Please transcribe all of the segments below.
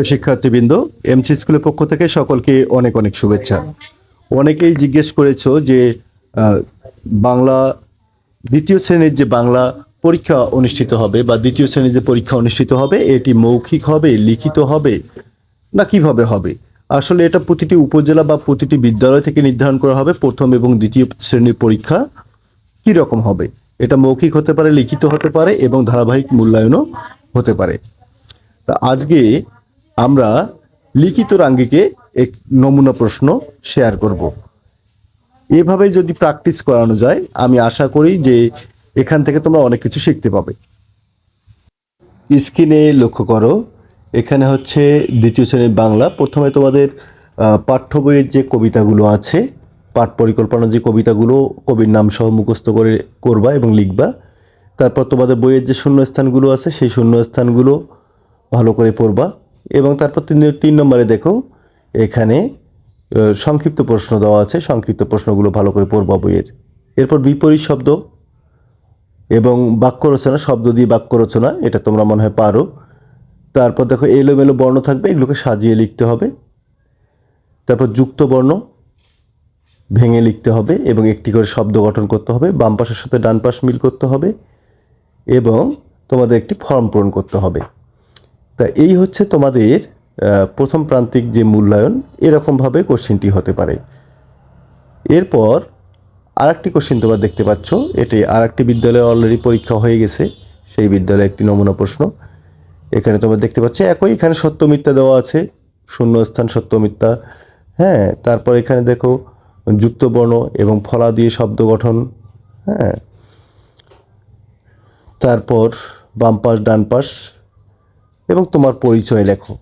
শিক্ষার্থীবৃন্দ, এমসি স্কুলের পক্ষ থেকে সকলকে অনেক অনেক শুভেচ্ছা। অনেকেই জিজ্ঞেস করেছো যে বাংলা দ্বিতীয় শ্রেণীর যে বাংলা পরীক্ষা অনুষ্ঠিত হবে বা দ্বিতীয় শ্রেণীর যে পরীক্ষা অনুষ্ঠিত হবে এটি মৌখিক হবে, লিখিত হবে না কিভাবে হবে? আসলে এটা প্রতিটি উপজেলা বা প্রতিটি বিদ্যালয় থেকে নির্ধারণ করা হবে প্রথম এবং দ্বিতীয় শ্রেণীর পরীক্ষা কী রকম হবে। এটা মৌখিক হতে পারে, লিখিত হতে পারে এবং ধারাবাহিক মূল্যায়নও হতে পারে। তা আজকে আমরা লিখিত আঙ্গিকে এক নমুনা প্রশ্ন শেয়ার করব। এভাবে যদি প্র্যাকটিস করানো যায় আমি আশা করি যে এখান থেকে তোমরা অনেক কিছু শিখতে পাবে। স্ক্রিনে লক্ষ্য করো, এখানে হচ্ছে দ্বিতীয় শ্রেণীর বাংলা। প্রথমে তোমাদের পাঠ্য বইয়ের যে কবিতাগুলো আছে, পাঠ পরিকল্পনার যে কবিতাগুলো কবির নাম সহ মুখস্থ করে করবা এবং লিখবা। তারপর তোমাদের বইয়ের যে শূন্যস্থানগুলো আছে সেই শূন্যস্থানগুলো ভালো করে পড়বা এবং তারপর তিন নম্বরে দেখো এখানে সংক্ষিপ্ত প্রশ্ন দেওয়া আছে, সংক্ষিপ্ত প্রশ্নগুলো ভালো করে পড়বা বইয়ের। এরপর বিপরীত শব্দ এবং বাক্য রচনা, শব্দ দিয়ে বাক্য রচনা, এটা তোমরা মনে হয় পারো। তারপর দেখো এলোমেলো বর্ণ থাকবে, এগুলোকে সাজিয়ে লিখতে হবে। তারপর যুক্ত বর্ণ ভেঙে লিখতে হবে এবং একটি করে শব্দ গঠন করতে হবে। বাম পাশের সাথে ডান পাশ মিল করতে হবে এবং তোমাদের একটি ফর্ম পূরণ করতে হবে। তা এই হচ্ছে তোমাদের প্রথম প্রান্তিক যে মূল্যায়ন, এরকমভাবে কোশ্চেনটি হতে পারে। এরপর আরেকটি কোশ্চেন তোমরা দেখতে পাচ্ছ, এটি আরেকটি বিদ্যালয়ে অলরেডি পরীক্ষা হয়ে গেছে, সেই বিদ্যালয়ে একটি নমুনা প্রশ্ন। এখানে তোমরা দেখতে পাচ্ছ একই, এখানে সত্য মিথ্যা দেওয়া আছে, শূন্যস্থান সত্য মিথ্যা। হ্যাঁ, তারপর এখানে দেখো যুক্ত বর্ণ এবং ফলা দিয়ে শব্দ গঠন। হ্যাঁ, তারপর বাম পাশ ডান পাশ এবং তোমার পরিচয় লেখো।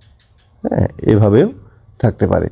হ্যাঁ, এভাবেও থাকতে পারে।